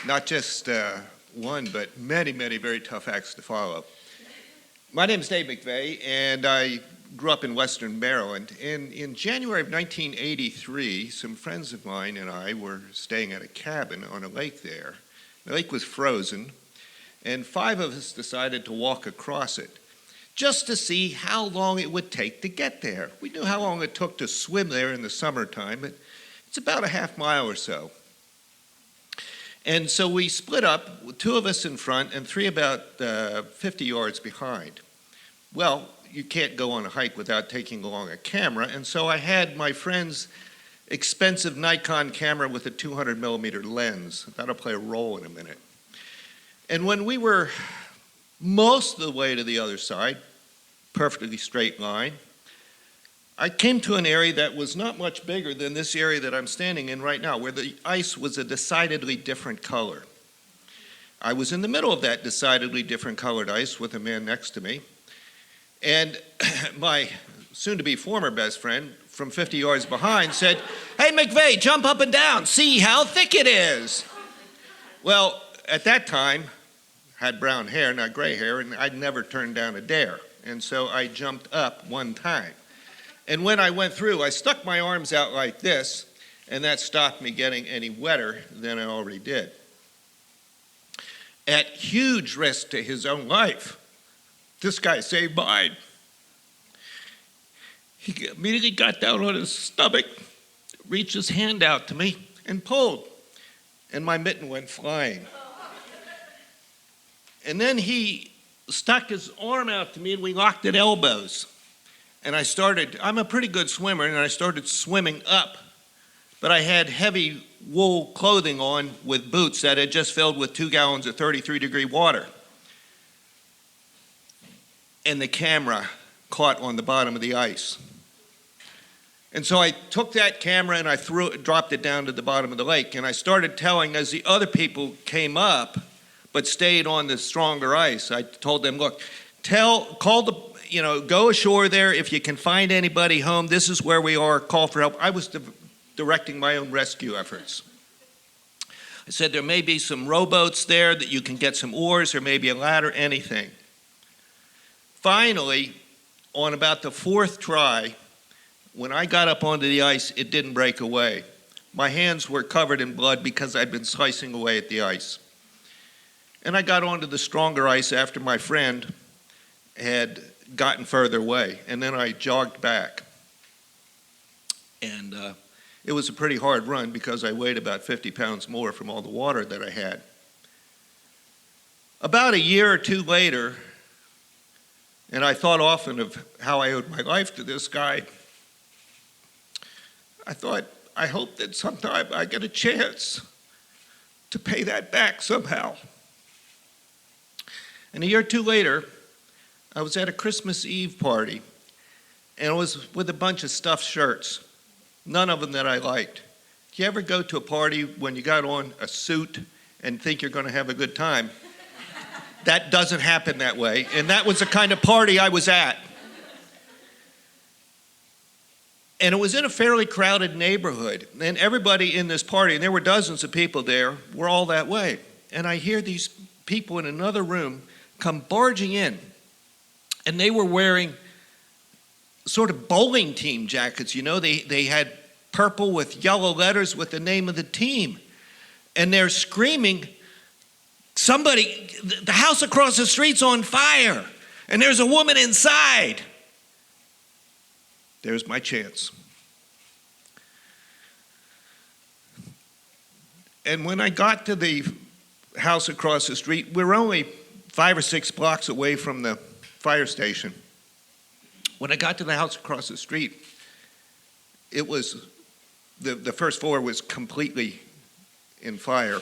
not just one, but many, many very tough acts to follow. My name is Dave MacVeigh, and I grew up in Western Maryland. And in January of 1983, some friends of mine and I were staying at a cabin on a lake there. The lake was frozen, and 5 of us decided to walk across it just to see how long it would take to get there. We knew how long it took to swim there in the summertime, but it's about a half mile or so. And so we split up, with 2 of us in front and 3 about 50 yards behind. Well, you can't go on a hike without taking along a camera, and so I had my friend's expensive Nikon camera with a 200 millimeter lens. That'll play a role in a minute. And when we were most of the way to the other side, perfectly straight line, I came to an area that was not much bigger than this area that I'm standing in right now, where the ice was a decidedly different color. I was in the middle of that decidedly different colored ice with a man next to me, and my soon-to-be former best friend from 50 yards behind said, "Hey, MacVeigh, jump up and down, see how thick it is." Well, at that time, I had brown hair, not gray hair, and I'd never turned down a dare, and so I jumped up one time. And when I went through, I stuck my arms out like this, and that stopped me getting any wetter than I already did. At huge risk to his own life, this guy saved mine. He immediately got down on his stomach, reached his hand out to me, and pulled, and my mitten went flying. And then he stuck his arm out to me, and we locked at elbows. And I'm a pretty good swimmer, and I started swimming up. But I had heavy wool clothing on with boots that had just filled with 2 gallons of 33-degree water. And the camera caught on the bottom of the ice. And so I took that camera and I dropped it down to the bottom of the lake. And I started telling, as the other people came up but stayed on the stronger ice, I told them, look, go ashore there. If you can find anybody home, this is where we are, call for help. I was directing my own rescue efforts. I said there may be some rowboats there that you can get some oars or maybe a ladder, anything. Finally, on about the 4th try, when I got up onto the ice, it didn't break away. My hands were covered in blood because I'd been slicing away at the ice. And I got onto the stronger ice after my friend had gotten further away, and then I jogged back. And it was a pretty hard run because I weighed about 50 pounds more from all the water that I had. About a year or 2 later, and I thought often of how I owed my life to this guy, I thought, I hope that sometime I get a chance to pay that back somehow. And a year or 2 later, I was at a Christmas Eve party, and it was with a bunch of stuffed shirts, none of them that I liked. Do you ever go to a party when you got on a suit and think you're going to have a good time? That doesn't happen that way, and that was the kind of party I was at. And it was in a fairly crowded neighborhood, and everybody in this party, and there were dozens of people there, were all that way. And I hear these people in another room come barging in, and they were wearing sort of bowling team jackets, you know. They had purple with yellow letters with the name of the team. And they're screaming, somebody, the house across the street's on fire, and there's a woman inside. There's my chance. And when I got to the house across the street, we were only 5 or 6 blocks away from the fire station. When I got to the house across the street, it was, the first floor was completely in fire.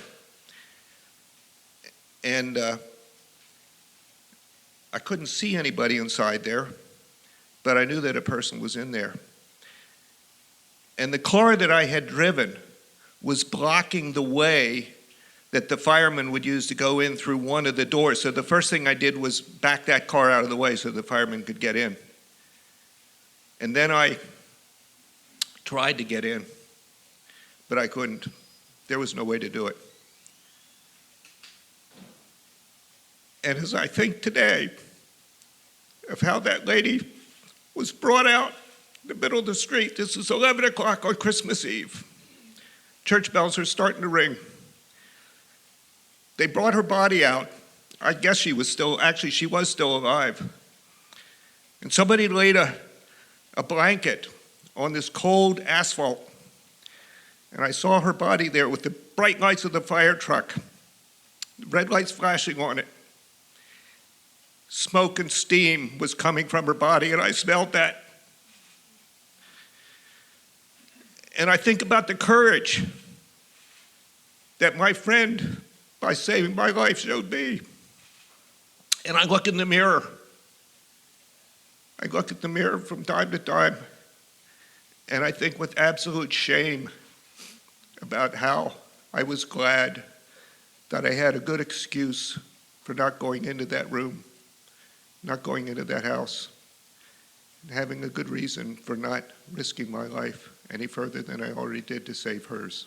And I couldn't see anybody inside there, but I knew that a person was in there. And the car that I had driven was blocking the way that the firemen would use to go in through one of the doors. So the first thing I did was back that car out of the way so the firemen could get in. And then I tried to get in, but I couldn't. There was no way to do it. And as I think today of how that lady was brought out in the middle of the street, this is 11 o'clock on Christmas Eve. Church bells are starting to ring. They brought her body out. I guess she was still alive. And somebody laid a blanket on this cold asphalt. And I saw her body there with the bright lights of the fire truck, the red lights flashing on it. Smoke and steam was coming from her body, and I smelled that. And I think about the courage that my friend, by saving my life, showed me. And I look in the mirror. I look at the mirror from time to time, and I think with absolute shame about how I was glad that I had a good excuse for not going into that room, not going into that house, and having a good reason for not risking my life any further than I already did to save hers.